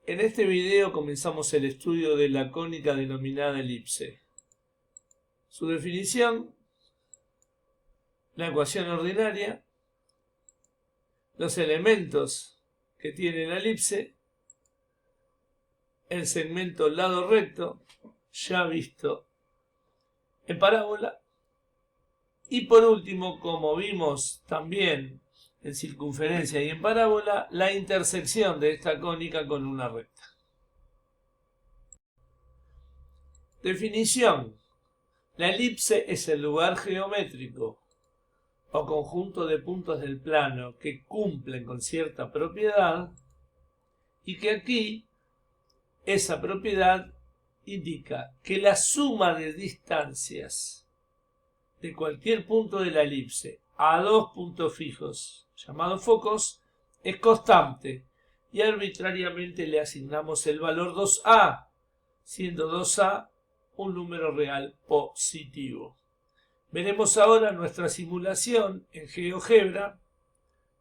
En este video comenzamos el estudio de la cónica denominada elipse. Su definición, la ecuación ordinaria, los elementos que tiene la elipse, el segmento lado recto, ya visto en parábola, y por último, como vimos también en circunferencia y en parábola, la intersección de esta cónica con una recta. Definición. La elipse es el lugar geométrico o conjunto de puntos del plano que cumplen con cierta propiedad y que aquí esa propiedad indica que la suma de distancias de cualquier punto de la elipse a dos puntos fijos llamados focos es constante y arbitrariamente le asignamos el valor 2a, siendo 2a un número real positivo. Veremos ahora nuestra simulación en GeoGebra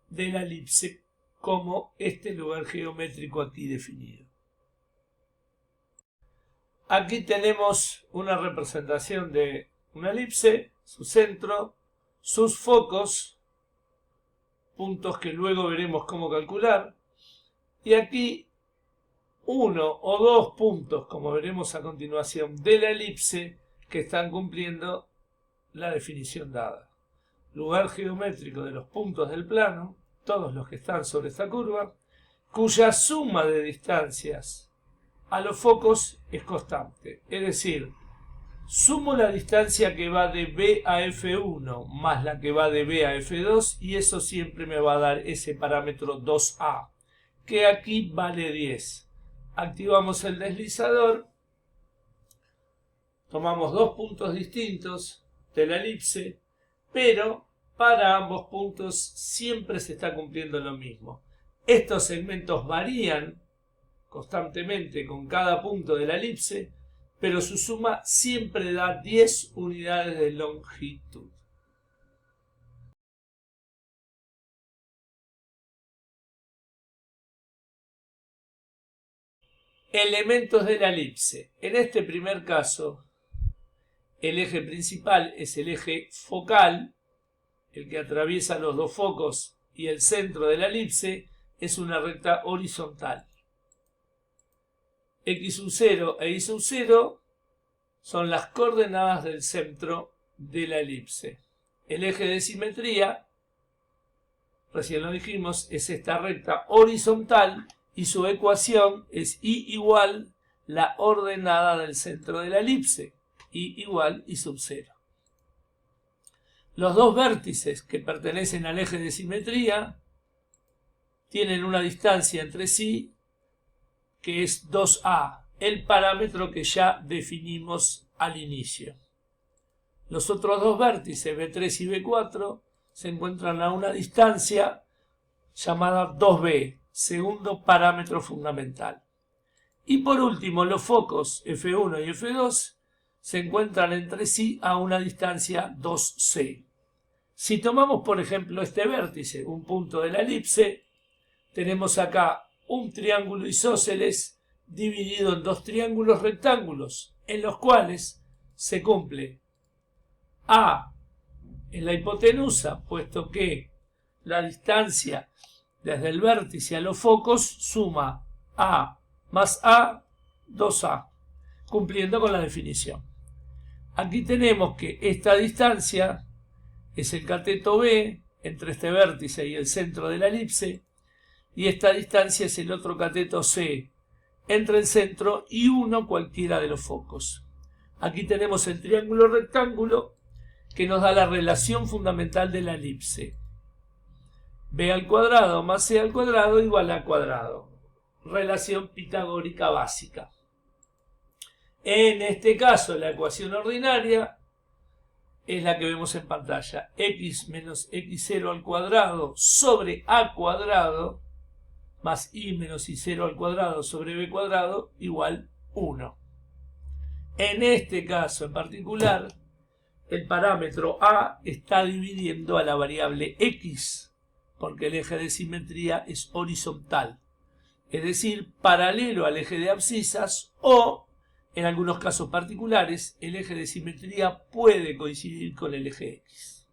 de la elipse como este lugar geométrico aquí definido. Aquí tenemos una representación de una elipse, su centro, sus focos, puntos que luego veremos cómo calcular, y aquí uno o dos puntos, como veremos a continuación, de la elipse que están cumpliendo la definición dada. Lugar geométrico de los puntos del plano, todos los que están sobre esta curva, cuya suma de distancias a los focos es constante. Es decir, sumo la distancia que va de B a F1 más la que va de B a F2 y eso siempre me va a dar ese parámetro 2A, que aquí vale 10. Activamos el deslizador, tomamos dos puntos distintos de la elipse, pero para ambos puntos siempre se está cumpliendo lo mismo. Estos segmentos varían constantemente con cada punto de la elipse, pero su suma siempre da 10 unidades de longitud. Elementos de la elipse. En este primer caso, el eje principal es el eje focal, el que atraviesa los dos focos, y el centro de la elipse es una recta horizontal. X sub 0 e Y sub 0 son las coordenadas del centro de la elipse. El eje de simetría, recién lo dijimos, es esta recta horizontal y su ecuación es Y igual la ordenada del centro de la elipse, Y igual Y sub 0. Los dos vértices que pertenecen al eje de simetría tienen una distancia entre sí que es 2a, el parámetro que ya definimos al inicio. Los otros dos vértices, B3 y B4, se encuentran a una distancia llamada 2b, segundo parámetro fundamental. Y por último, los focos F1 y F2 se encuentran entre sí a una distancia 2c. Si tomamos, por ejemplo, este vértice, un punto de la elipse, tenemos acá un triángulo isósceles dividido en dos triángulos rectángulos, en los cuales se cumple A en la hipotenusa, puesto que la distancia desde el vértice a los focos suma A más A, 2A, cumpliendo con la definición. Aquí tenemos que esta distancia es el cateto B entre este vértice y el centro de la elipse, y esta distancia es el otro cateto C entre el centro y uno cualquiera de los focos. Aquí tenemos el triángulo rectángulo que nos da la relación fundamental de la elipse. B al cuadrado más C al cuadrado igual a cuadrado. Relación pitagórica básica. En este caso, la ecuación ordinaria es la que vemos en pantalla. X menos x0 al cuadrado sobre a cuadrado más y menos y0 al cuadrado sobre b cuadrado igual 1. En este caso en particular, el parámetro a está dividiendo a la variable x, porque el eje de simetría es horizontal. es decir, paralelo al eje de abscisas, o, en algunos casos particulares, el eje de simetría puede coincidir con el eje X.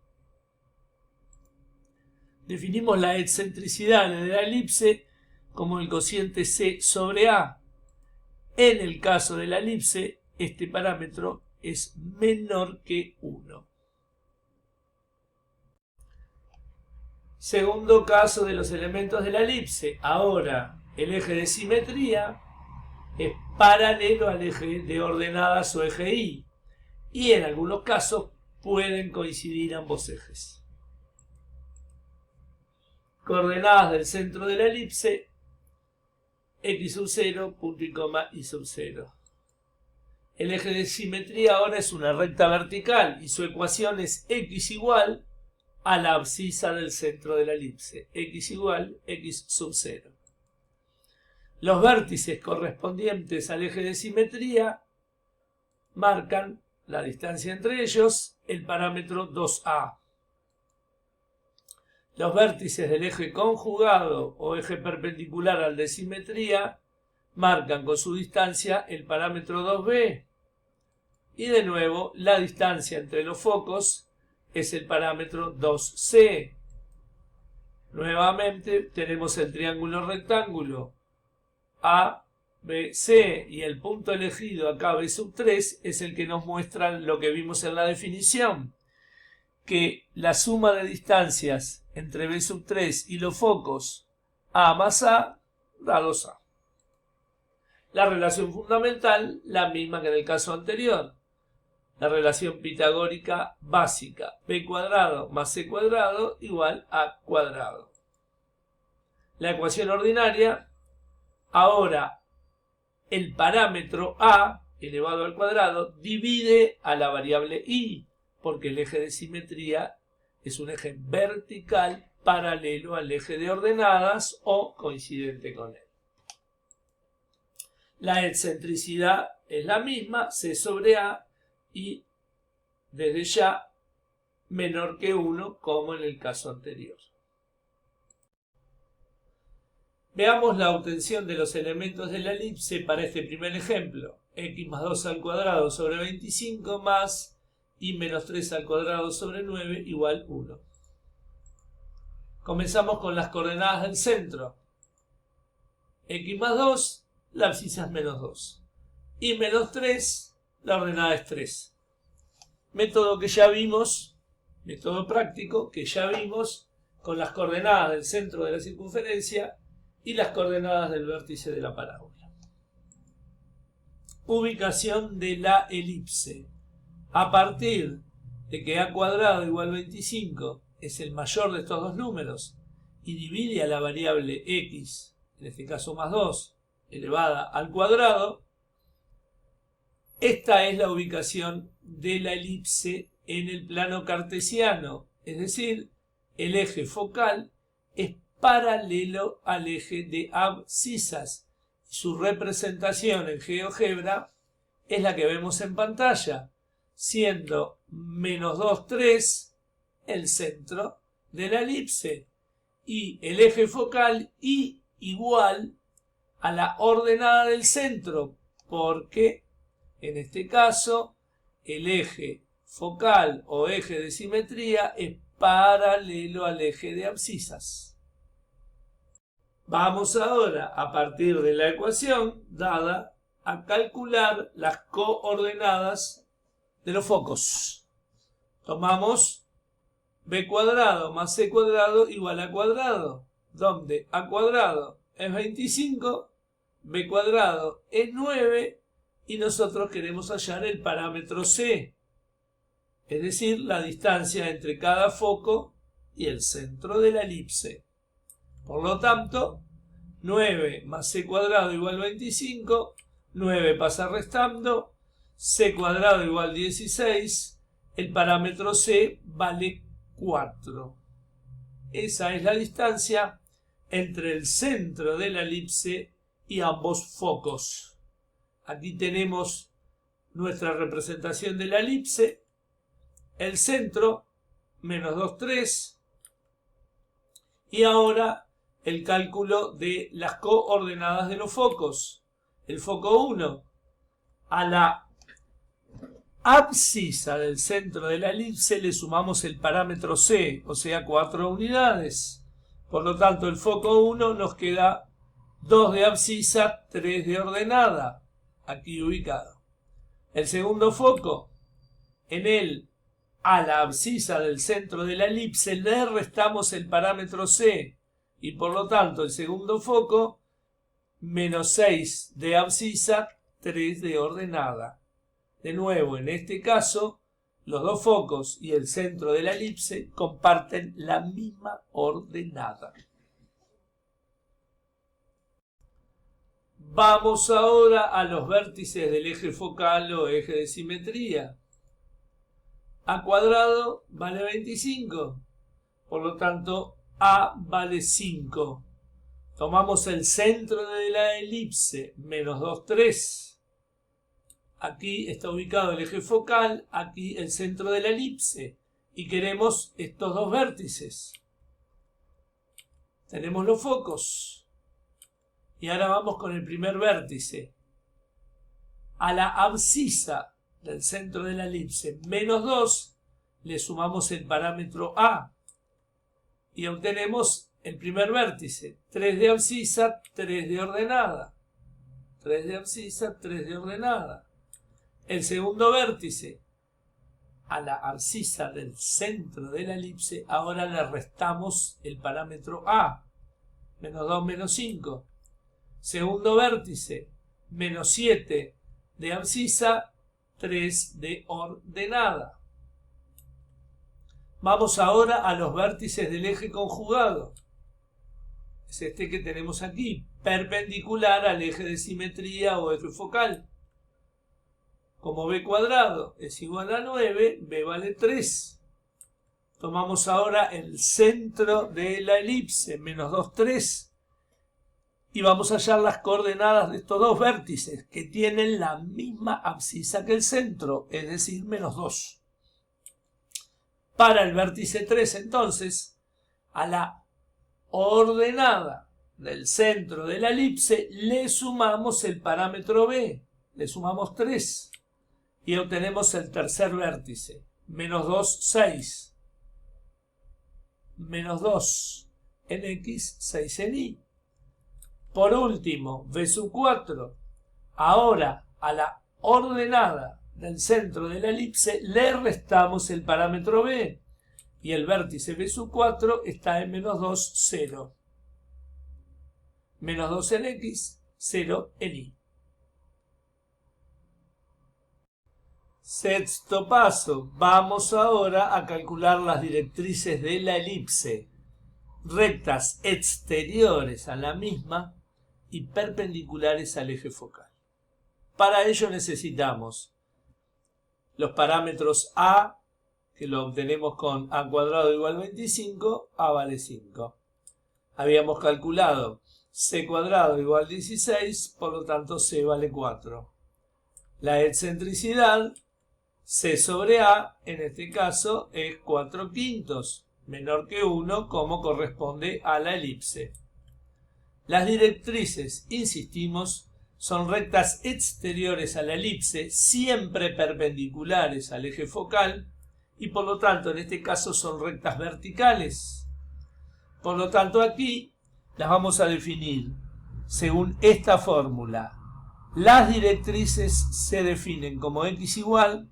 Definimos la excentricidad de la elipse como el cociente C sobre A. En el caso de la elipse, este parámetro es menor que 1. Segundo caso de los elementos de la elipse. Ahora, el eje de simetría es paralelo al eje de ordenadas o eje Y. Y en algunos casos pueden coincidir ambos ejes. Coordenadas del centro de la elipse, x sub 0, punto y coma y sub 0. El eje de simetría ahora es una recta vertical y su ecuación es x igual a la abscisa del centro de la elipse, x igual x sub 0. Los vértices correspondientes al eje de simetría marcan la distancia entre ellos, el parámetro 2a. Los vértices del eje conjugado o eje perpendicular al de simetría marcan con su distancia el parámetro 2b. Y de nuevo, la distancia entre los focos es el parámetro 2c. Nuevamente tenemos el triángulo rectángulo ABC y el punto elegido acá B sub 3 es el que nos muestra lo que vimos en la definición, que la suma de distancias entre B sub 3 y los focos A más A da 2A. La relación fundamental, la misma que en el caso anterior. La relación pitagórica básica, b cuadrado más c cuadrado igual a cuadrado. La ecuación ordinaria, ahora el parámetro a elevado al cuadrado divide a la variable y, porque el eje de simetría es un eje vertical paralelo al eje de ordenadas o coincidente con él. La excentricidad es la misma, c sobre a, y desde ya menor que 1 como en el caso anterior. Veamos la obtención de los elementos de la elipse para este primer ejemplo. X más 2 al cuadrado sobre 25 más y menos 3 al cuadrado sobre 9 igual 1. Comenzamos con las coordenadas del centro. X más 2, la abscisa es menos 2. Y menos 3, la ordenada es 3. Método que ya vimos, método práctico que ya vimos con las coordenadas del centro de la circunferencia y las coordenadas del vértice de la parábola. Ubicación de la elipse. A partir de que a cuadrado igual 25 es el mayor de estos dos números y divide a la variable x, en este caso más 2, elevada al cuadrado, esta es la ubicación de la elipse en el plano cartesiano, es decir, el eje focal es paralelo al eje de abscisas. Su representación en GeoGebra es la que vemos en pantalla, siendo menos 2, 3 el centro de la elipse y el eje focal y igual a la ordenada del centro, porque en este caso el eje focal o eje de simetría es paralelo al eje de abscisas. Vamos ahora, a partir de la ecuación dada, a calcular las coordenadas de los focos. Tomamos b cuadrado más c cuadrado igual a cuadrado, donde a cuadrado es 25, b cuadrado es 9 y nosotros queremos hallar el parámetro c, es decir, la distancia entre cada foco y el centro de la elipse. Por lo tanto, 9 más c cuadrado igual 25, 9 pasa restando, c cuadrado igual 16, el parámetro c vale 4. Esa es la distancia entre el centro de la elipse y ambos focos. Aquí tenemos nuestra representación de la elipse, el centro, menos 2, 3, y ahora el cálculo de las coordenadas de los focos. El foco 1 a la abscisa del centro de la elipse le sumamos el parámetro C, o sea 4 unidades. Por lo tanto, el foco 1 nos queda 2 de abscisa, 3 de ordenada, aquí ubicado. El segundo foco, en él a la abscisa del centro de la elipse le restamos el parámetro C, y por lo tanto el segundo foco, menos 6 de abscisa, 3 de ordenada. De nuevo, en este caso, los dos focos y el centro de la elipse comparten la misma ordenada. Vamos ahora a los vértices del eje focal o eje de simetría. A cuadrado vale 25, por lo tanto A vale 5. Tomamos el centro de la elipse, menos 2, 3. Aquí está ubicado el eje focal, aquí el centro de la elipse. Y queremos estos dos vértices. Tenemos los focos. Y ahora vamos con el primer vértice. A la abscisa del centro de la elipse, menos 2, le sumamos el parámetro A. Y obtenemos el primer vértice. 3 de abscisa, 3 de ordenada. 3 de abscisa, 3 de ordenada. El segundo vértice, a la abscisa del centro de la elipse, ahora le restamos el parámetro A, menos 2, menos 5. Segundo vértice, menos 7 de abscisa, 3 de ordenada. Vamos ahora a los vértices del eje conjugado. Es este que tenemos aquí, perpendicular al eje de simetría o eje focal. Como b cuadrado es igual a 9, b vale 3. Tomamos ahora el centro de la elipse, menos 2, 3. Y vamos a hallar las coordenadas de estos dos vértices, que tienen la misma abscisa que el centro, es decir, menos 2. Para el vértice 3, entonces, a la ordenada del centro de la elipse le sumamos el parámetro b, le sumamos 3. Y obtenemos el tercer vértice, menos 2, 6. Menos 2 en X, 6 en Y. Por último, B sub 4. Ahora, a la ordenada del centro de la elipse le restamos el parámetro B. Y el vértice B sub 4 está en menos 2, 0. Menos 2 en X, 0 en Y. Sexto paso, vamos ahora a calcular las directrices de la elipse, rectas exteriores a la misma y perpendiculares al eje focal. Para ello necesitamos los parámetros A, que lo obtenemos con A cuadrado igual 25, A vale 5. Habíamos calculado C cuadrado igual 16, por lo tanto C vale 4. La excentricidad C sobre A, en este caso, es 4/5, menor que 1, como corresponde a la elipse. Las directrices, insistimos, son rectas exteriores a la elipse, siempre perpendiculares al eje focal, y por lo tanto, en este caso, son rectas verticales. Por lo tanto, aquí las vamos a definir según esta fórmula. Las directrices se definen como x igual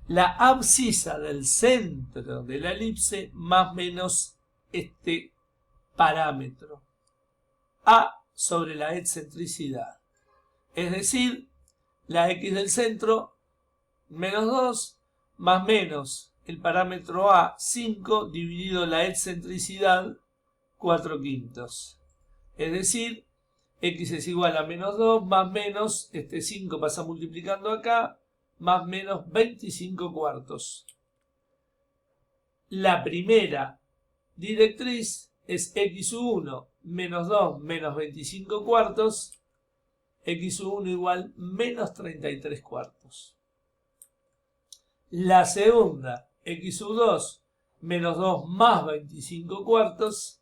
la abscisa del centro de la elipse más menos este parámetro, A sobre la excentricidad. Es decir, la x del centro, menos 2, más menos el parámetro A, 5, dividido la excentricidad, 4/5. Es decir, x es igual a menos 2, más menos, este 5 pasa multiplicando acá, más menos 25/4. La primera directriz es x1 menos 2 menos 25/4, x1 igual menos 33/4. La segunda, x2 menos 2 más 25/4,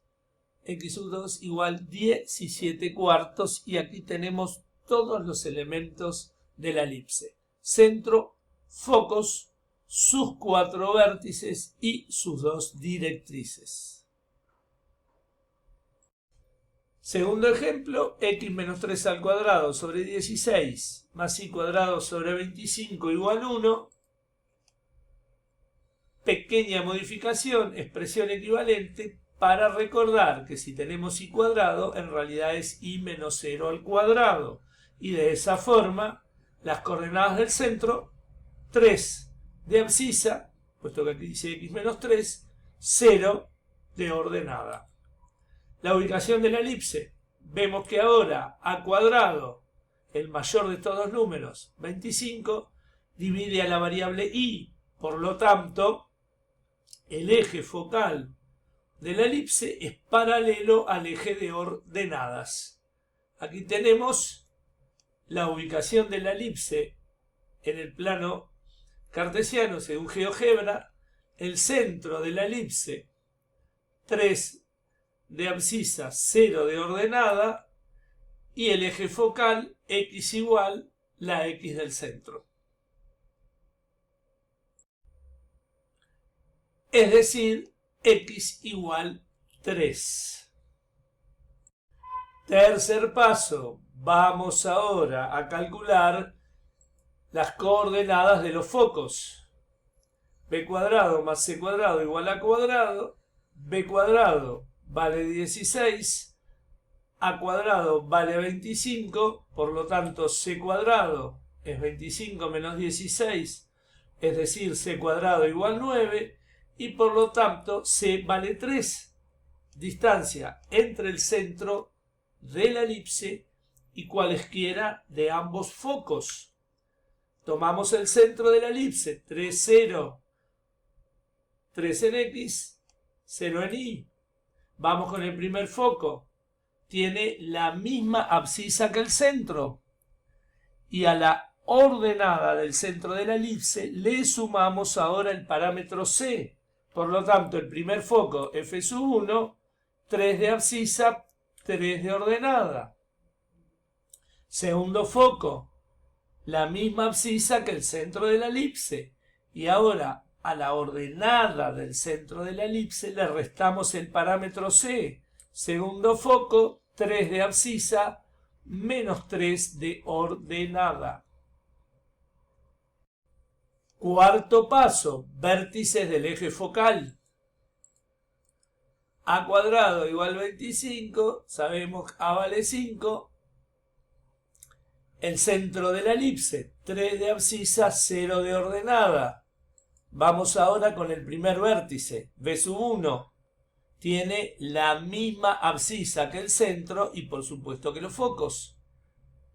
x sub 2 igual 17 cuartos, y aquí tenemos todos los elementos de la elipse: centro, focos, sus 4 vértices y sus 2 directrices. Segundo ejemplo, x menos 3 al cuadrado sobre 16 más y cuadrado sobre 25 igual 1. Pequeña modificación, expresión equivalente, para recordar que si tenemos y cuadrado, en realidad es y menos 0 al cuadrado. Y de esa forma, las coordenadas del centro, 3 de abscisa, puesto que aquí dice x menos 3, 0 de ordenada. La ubicación de la elipse, vemos que ahora a cuadrado, el mayor de todos los números, 25, divide a la variable y, por lo tanto, el eje focal de la elipse es paralelo al eje de ordenadas. Aquí tenemos la ubicación de la elipse en el plano cartesiano según GeoGebra, el centro de la elipse 3 de abscisa, 0 de ordenada, y el eje focal x igual la x del centro. Es decir, x igual 3. Tercer paso, vamos ahora a calcular las coordenadas de los focos. b cuadrado más c cuadrado igual a cuadrado, b cuadrado vale 16, a cuadrado vale 25, por lo tanto c cuadrado es 25 menos 16, es decir, c cuadrado igual 9, y por lo tanto c vale 3, distancia entre el centro de la elipse y cualesquiera de ambos focos. Tomamos el centro de la elipse, 3, 0, 3 en x, 0 en y. Vamos con el primer foco. Tiene la misma abscisa que el centro. Y a la ordenada del centro de la elipse le sumamos ahora el parámetro c. Por lo tanto, el primer foco, f sub 1, 3 de abscisa, 3 de ordenada. Segundo foco, la misma abscisa que el centro de la elipse. Y ahora a la ordenada del centro de la elipse le restamos el parámetro c. Segundo foco, 3 de abscisa, menos 3 de ordenada. Cuarto paso, vértices del eje focal. A cuadrado igual 25, sabemos que a vale 5. El centro de la elipse, 3 de abscisa, 0 de ordenada. Vamos ahora con el primer vértice, b sub 1. Tiene la misma abscisa que el centro y por supuesto que los focos.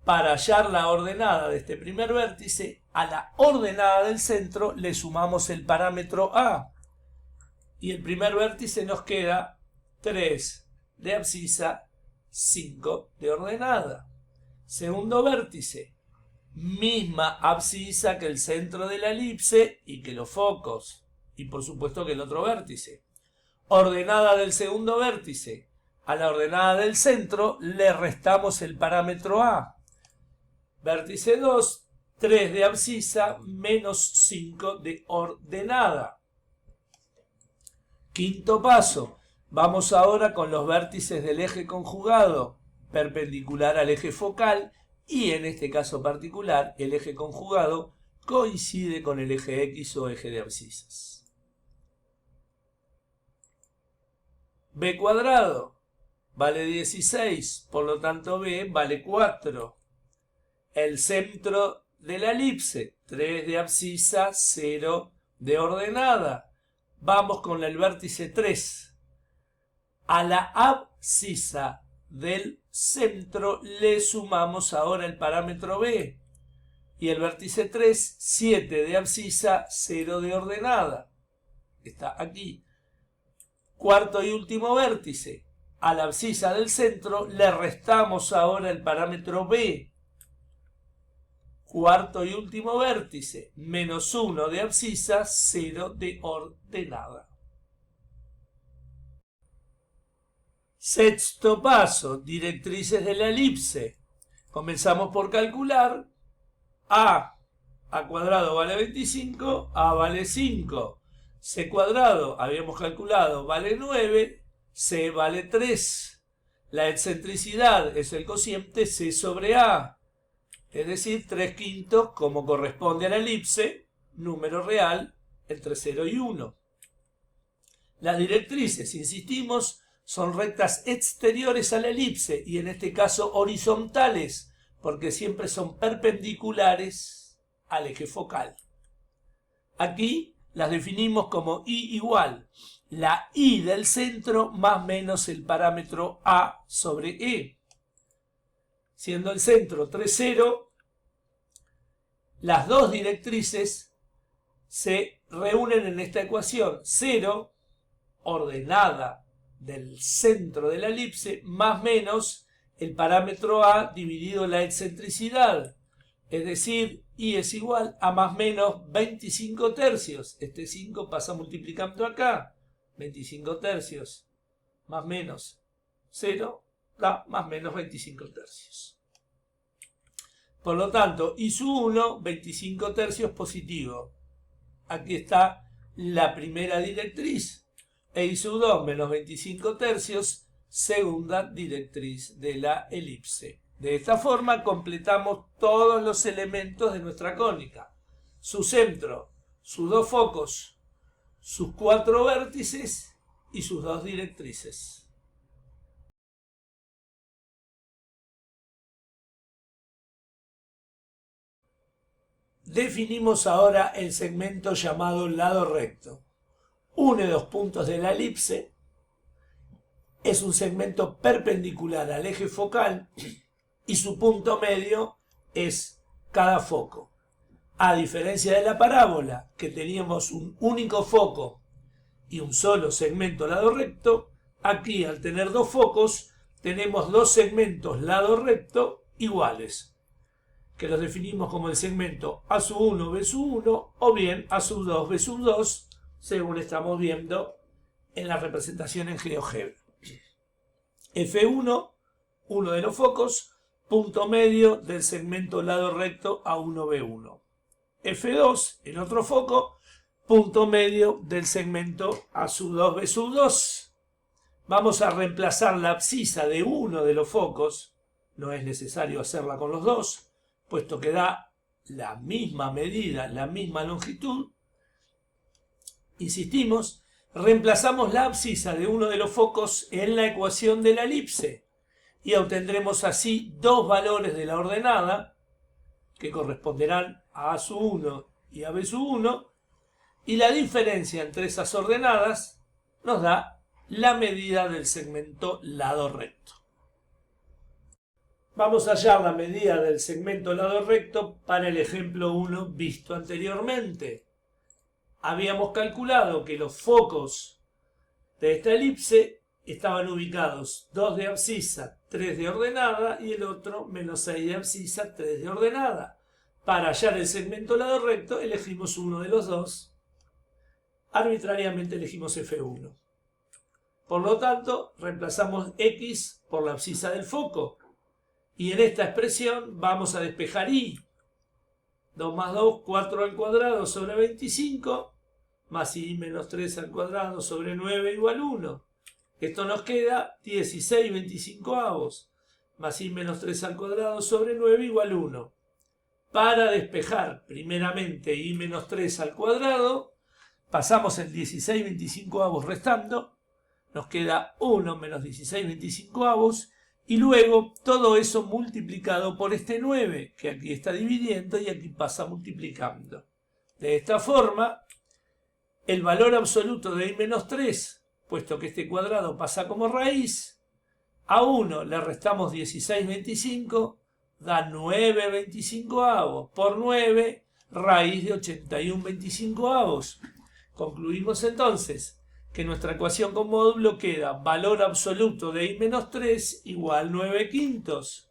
Para hallar la ordenada de este primer vértice, a la ordenada del centro le sumamos el parámetro a. Y el primer vértice nos queda 3 de abscisa, 5 de ordenada. Segundo vértice, misma abscisa que el centro de la elipse y que los focos. Y por supuesto que el otro vértice. Ordenada del segundo vértice. A la ordenada del centro le restamos el parámetro a. Vértice 2, 3 de abscisa menos 5 de ordenada. Quinto paso. Vamos ahora con los vértices del eje conjugado perpendicular al eje focal, y en este caso particular el eje conjugado coincide con el eje X o eje de abscisas. B cuadrado vale 16, por lo tanto B vale 4. El centro de la elipse, 3 de abscisa, 0 de ordenada. Vamos con el vértice 3. A la abscisa del centro le sumamos ahora el parámetro b. Y el vértice 3, 7 de abscisa, 0 de ordenada. Está aquí. Cuarto y último vértice. A la abscisa del centro le restamos ahora el parámetro b. Cuarto y último vértice. Menos 1 de abscisa, 0 de ordenada. Sexto paso, directrices de la elipse. Comenzamos por calcular. A cuadrado vale 25, A vale 5. C cuadrado, habíamos calculado, vale 9, C vale 3. La excentricidad es el cociente C sobre A, es decir, 3/5 como corresponde a la elipse, número real entre 0 y 1. Las directrices, insistimos, son rectas exteriores a la elipse y en este caso horizontales, porque siempre son perpendiculares al eje focal. Aquí las definimos como I igual la I del centro más menos el parámetro A sobre E. Siendo el centro 3, 0, las dos directrices se reúnen en esta ecuación. 0, ordenada del centro de la elipse, más menos el parámetro A dividido la excentricidad. Es decir, I es igual a más menos 25 tercios. Este 5 pasa multiplicando acá. 25 tercios más menos 0 da más menos 25 tercios. Por lo tanto, I sub 1, 25 tercios positivo. Aquí está la primera directriz. E I sub 2 menos 25 tercios, segunda directriz de la elipse. De esta forma completamos todos los elementos de nuestra cónica. Su centro, sus dos focos, sus 4 vértices y sus dos directrices. Definimos ahora el segmento llamado lado recto. Une dos puntos de la elipse, es un segmento perpendicular al eje focal y su punto medio es cada foco. A diferencia de la parábola, que teníamos un único foco y un solo segmento lado recto, aquí al tener dos focos tenemos dos segmentos lado recto iguales, que los definimos como el segmento A sub 1, B sub 1 o bien A sub 2, B sub 2, según estamos viendo en la representación en GeoGebra. F1, uno de los focos, punto medio del segmento lado recto A1B1. F2, el otro foco, punto medio del segmento A sub 2, B sub 2. Vamos a reemplazar la abscisa de uno de los focos, no es necesario hacerla con los dos, puesto que da la misma medida, la misma longitud. Insistimos, reemplazamos la abscisa de uno de los focos en la ecuación de la elipse y obtendremos así dos valores de la ordenada que corresponderán a A sub 1 y a B sub 1 y la diferencia entre esas ordenadas nos da la medida del segmento lado recto. Vamos a hallar la medida del segmento lado recto para el ejemplo 1 visto anteriormente. Habíamos calculado que los focos de esta elipse estaban ubicados 2 de abscisa, 3 de ordenada y el otro menos 6 de abscisa, 3 de ordenada. Para hallar el segmento lado recto elegimos uno de los dos. Arbitrariamente elegimos F1. Por lo tanto, reemplazamos X por la abscisa del foco. Y en esta expresión vamos a despejar Y. 2 más 2, 4 al cuadrado sobre 25, más I menos 3 al cuadrado sobre 9 igual 1. Esto nos queda 16 25avos, más I menos 3 al cuadrado sobre 9 igual 1. Para despejar primeramente I menos 3 al cuadrado, pasamos el 16 25avos restando, nos queda 1 menos 16 25avos, y luego todo eso multiplicado por este 9, que aquí está dividiendo y aquí pasa multiplicando. De esta forma, el valor absoluto de I menos 3, puesto que este cuadrado pasa como raíz, a 1 le restamos 16 25, da 9 25avos, por 9, raíz de 81 25avos. Concluimos entonces que nuestra ecuación con módulo queda valor absoluto de I menos 3 igual 9 quintos.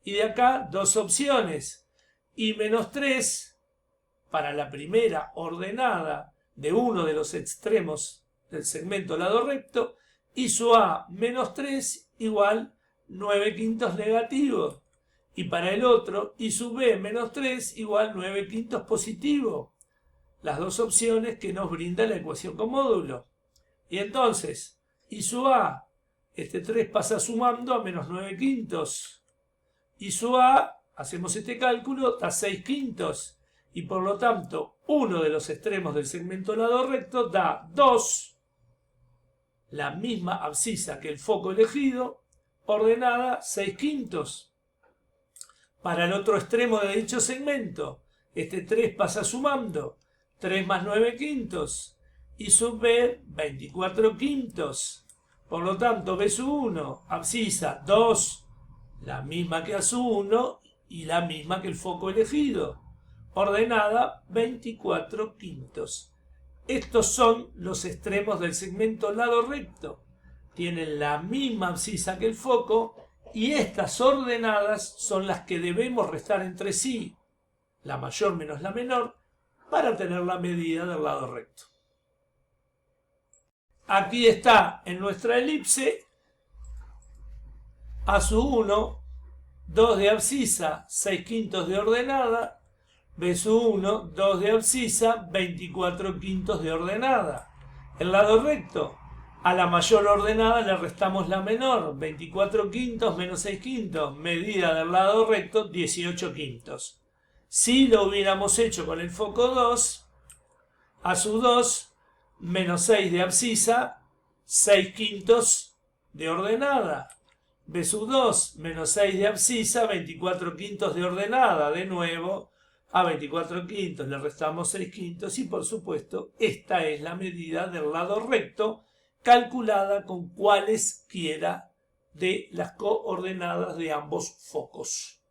Y de acá dos opciones. I menos 3 para la primera ordenada de uno de los extremos del segmento lado recto y su A menos 3 igual 9 quintos negativo. Y para el otro, y su B menos 3 igual 9 quintos positivo. Las dos opciones que nos brinda la ecuación con módulo. Y entonces, y su A, este 3 pasa sumando a menos 9 quintos. Y su A, hacemos este cálculo, da 6 quintos. Y por lo tanto, uno de los extremos del segmento lado recto da 2, la misma abscisa que el foco elegido, ordenada 6 quintos. Para el otro extremo de dicho segmento, este 3 pasa sumando, 3 más 9 quintos, y sub B, 24 quintos. Por lo tanto, B sub 1, abscisa 2, la misma que A sub 1 y la misma que el foco elegido, ordenada 24 quintos. Estos son los extremos del segmento lado recto. Tienen la misma abscisa que el foco y estas ordenadas son las que debemos restar entre sí, la mayor menos la menor, para tener la medida del lado recto. Aquí está en nuestra elipse A sub 1, 2 de abscisa, 6 quintos de ordenada, B sub 1, 2 de abscisa, 24 quintos de ordenada. El lado recto, a la mayor ordenada le restamos la menor, 24 quintos menos 6 quintos, medida del lado recto, 18 quintos. Si lo hubiéramos hecho con el foco 2, A sub 2, menos 6 de abscisa, 6 quintos de ordenada. B sub 2, menos 6 de abscisa, 24 quintos de ordenada. De nuevo, a 24 quintos le restamos 6 quintos y por supuesto esta es la medida del lado recto calculada con cualesquiera de las coordenadas de ambos focos.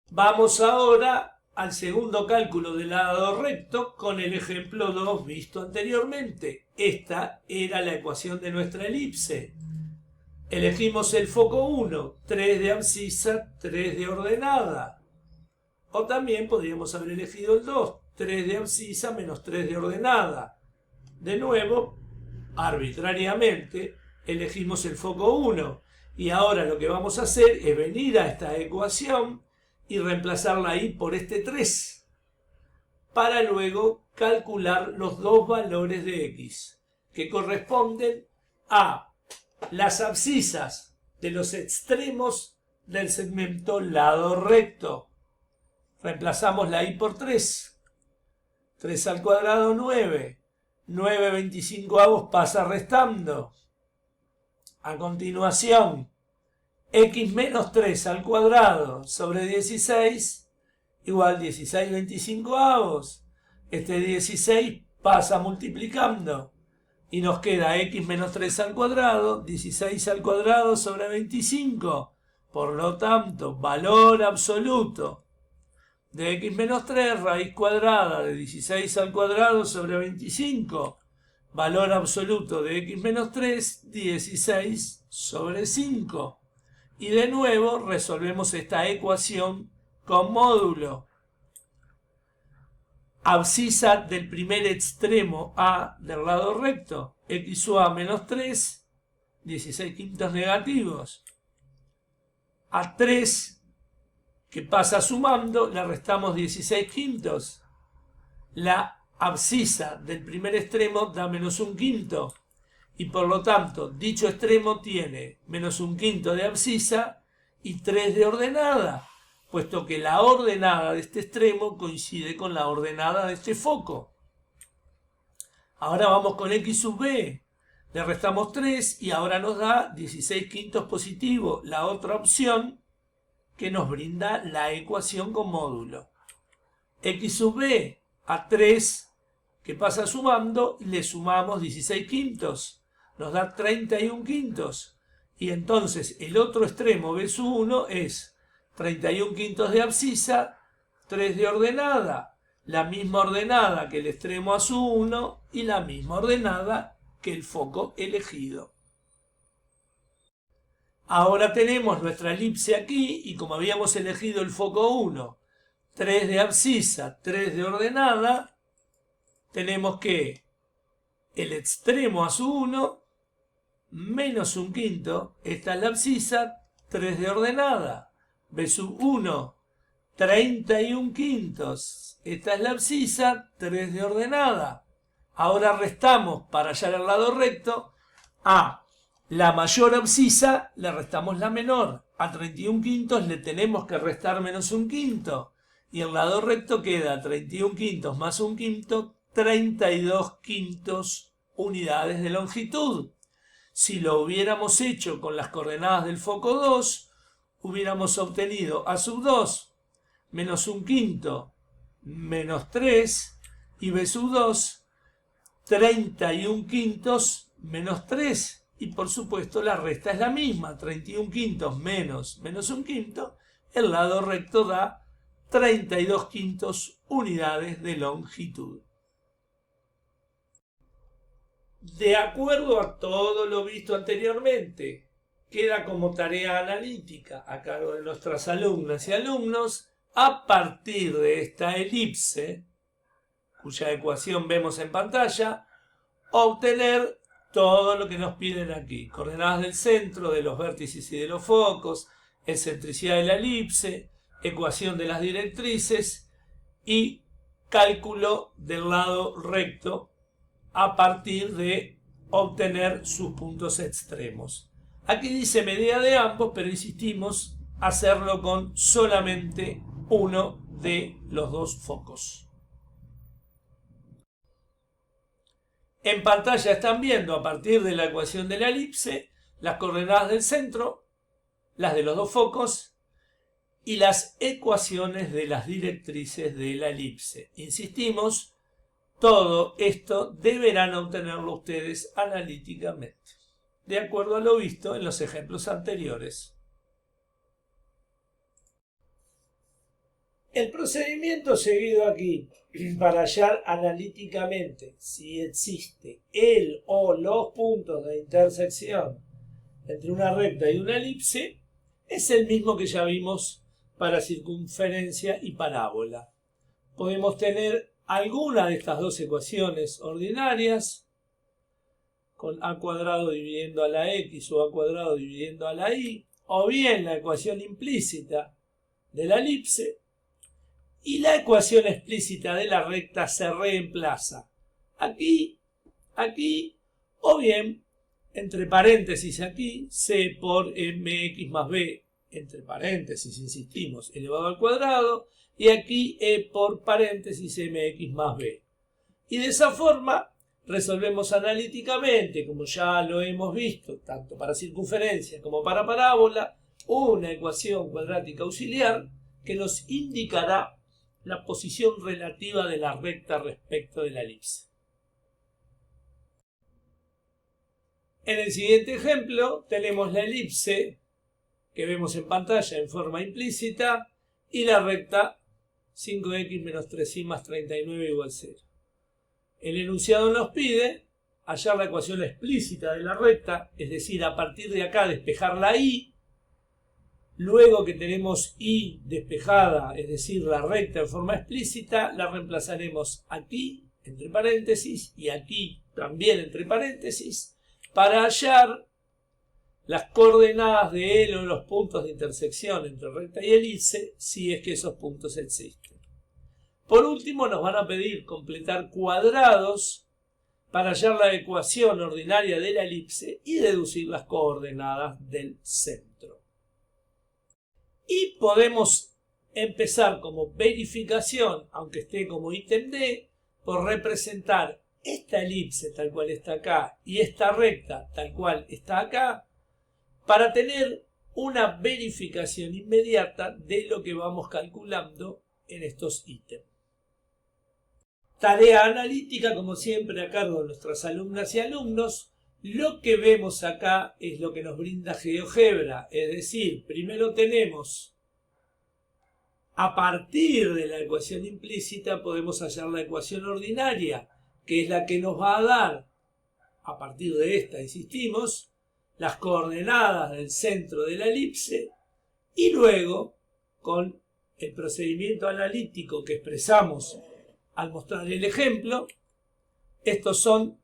Vamos ahora al segundo cálculo del lado recto con el ejemplo 2 visto anteriormente. Esta era la ecuación de nuestra elipse. Elegimos el foco 1, 3 de abscisa, 3 de ordenada. O también podríamos haber elegido el 2, 3 de abscisa menos 3 de ordenada. De nuevo, arbitrariamente, elegimos el foco 1. Y ahora lo que vamos a hacer es venir a esta ecuación y reemplazarla ahí por este 3. Para luego calcular los dos valores de x, que corresponden a las abscisas de los extremos del segmento lado recto. Reemplazamos la i por 3. 3 al cuadrado, 9. 9 25avos pasa restando. A continuación, x menos 3 al cuadrado sobre 16 igual 16 25avos. Este 16 pasa multiplicando. Y nos queda x menos 3 al cuadrado, 16 al cuadrado sobre 25. Por lo tanto, valor absoluto de x menos 3, raíz cuadrada de 16 al cuadrado sobre 25. Valor absoluto de x menos 3, 16 sobre 5. Y de nuevo resolvemos esta ecuación con módulo. Abscisa del primer extremo A del lado recto, x sub A menos 3, 16 quintos negativos. A 3, que pasa sumando, le restamos 16 quintos. La abscisa del primer extremo da menos 1 quinto. Y por lo tanto, dicho extremo tiene menos 1 quinto de abscisa y 3 de ordenada, puesto que la ordenada de este extremo coincide con la ordenada de este foco. Ahora vamos con x sub b. Le restamos 3 y ahora nos da 16 quintos positivo, la otra opción que nos brinda la ecuación con módulo. X sub b a 3, que pasa sumando, le sumamos 16 quintos. Nos da 31 quintos. Y entonces el otro extremo b sub 1 es 31 quintos de abscisa, 3 de ordenada, la misma ordenada que el extremo a sub 1 y la misma ordenada que el foco elegido. Ahora tenemos nuestra elipse aquí y como habíamos elegido el foco 1, 3 de abscisa, 3 de ordenada, tenemos que el extremo a sub 1 menos 1/5, esta es la abscisa, 3 de ordenada. B sub 1, 31/5, esta es la abscisa, 3 de ordenada. Ahora restamos para hallar el lado recto. A la mayor abscisa le restamos la menor. A 31/5 le tenemos que restar menos 1/5. Y el lado recto queda 31/5 más 1/5, 32/5 unidades de longitud. Si lo hubiéramos hecho con las coordenadas del foco 2, hubiéramos obtenido A sub 2 menos 1/5 menos 3 y B sub 2 31/5 menos 3. Y por supuesto la resta es la misma, 31/5 menos 1/5, el lado recto da 32/5 unidades de longitud. De acuerdo a todo lo visto anteriormente, queda como tarea analítica a cargo de nuestras alumnas y alumnos, a partir de esta elipse, cuya ecuación vemos en pantalla, obtener todo lo que nos piden aquí. Coordenadas del centro, de los vértices y de los focos, excentricidad de la elipse, ecuación de las directrices y cálculo del lado recto a partir de obtener sus puntos extremos. Aquí dice medida de ambos, pero insistimos hacerlo con solamente uno de los dos focos. En pantalla están viendo a partir de la ecuación de la elipse las coordenadas del centro, las de los dos focos y las ecuaciones de las directrices de la elipse. Insistimos, todo esto deberán obtenerlo ustedes analíticamente, de acuerdo a lo visto en los ejemplos anteriores. El procedimiento seguido aquí para hallar analíticamente si existe el o los puntos de intersección entre una recta y una elipse es el mismo que ya vimos para circunferencia y parábola. Podemos tener alguna de estas dos ecuaciones ordinarias con a cuadrado dividiendo a la x o a cuadrado dividiendo a la y, o bien la ecuación implícita de la elipse, y la ecuación explícita de la recta se reemplaza aquí, aquí, o bien, entre paréntesis aquí, c por mx más b, entre paréntesis, insistimos, elevado al cuadrado, y aquí e por paréntesis mx más b. Y de esa forma resolvemos analíticamente, como ya lo hemos visto, tanto para circunferencia como para parábola, una ecuación cuadrática auxiliar que nos indicará la posición relativa de la recta respecto de la elipse. En el siguiente ejemplo tenemos la elipse que vemos en pantalla en forma implícita y la recta 5x menos 3y más 39 igual 0. El enunciado nos pide hallar la ecuación explícita de la recta, es decir, a partir de acá despejar la y. Luego que tenemos y despejada, es decir, la recta en forma explícita, la reemplazaremos aquí, entre paréntesis, y aquí también entre paréntesis, para hallar las coordenadas de él o los puntos de intersección entre recta y elipse, si es que esos puntos existen. Por último, nos van a pedir completar cuadrados para hallar la ecuación ordinaria de la elipse y deducir las coordenadas del centro. Y podemos empezar como verificación, aunque esté como ítem D, por representar esta elipse tal cual está acá y esta recta tal cual está acá, para tener una verificación inmediata de lo que vamos calculando en estos ítems. Tarea analítica, como siempre, a cargo de nuestras alumnas y alumnos. Lo que vemos acá es lo que nos brinda GeoGebra, es decir, primero tenemos, a partir de la ecuación implícita, podemos hallar la ecuación ordinaria, que es la que nos va a dar, a partir de esta, insistimos, las coordenadas del centro de la elipse, y luego, con el procedimiento analítico que expresamos al mostrar el ejemplo, estos son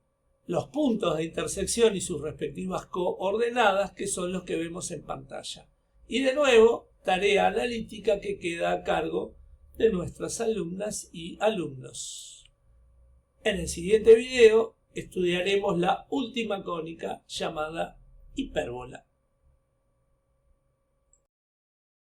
los puntos de intersección y sus respectivas coordenadas, que son los que vemos en pantalla. Y de nuevo, tarea analítica que queda a cargo de nuestras alumnas y alumnos. En el siguiente video estudiaremos la última cónica llamada hipérbola.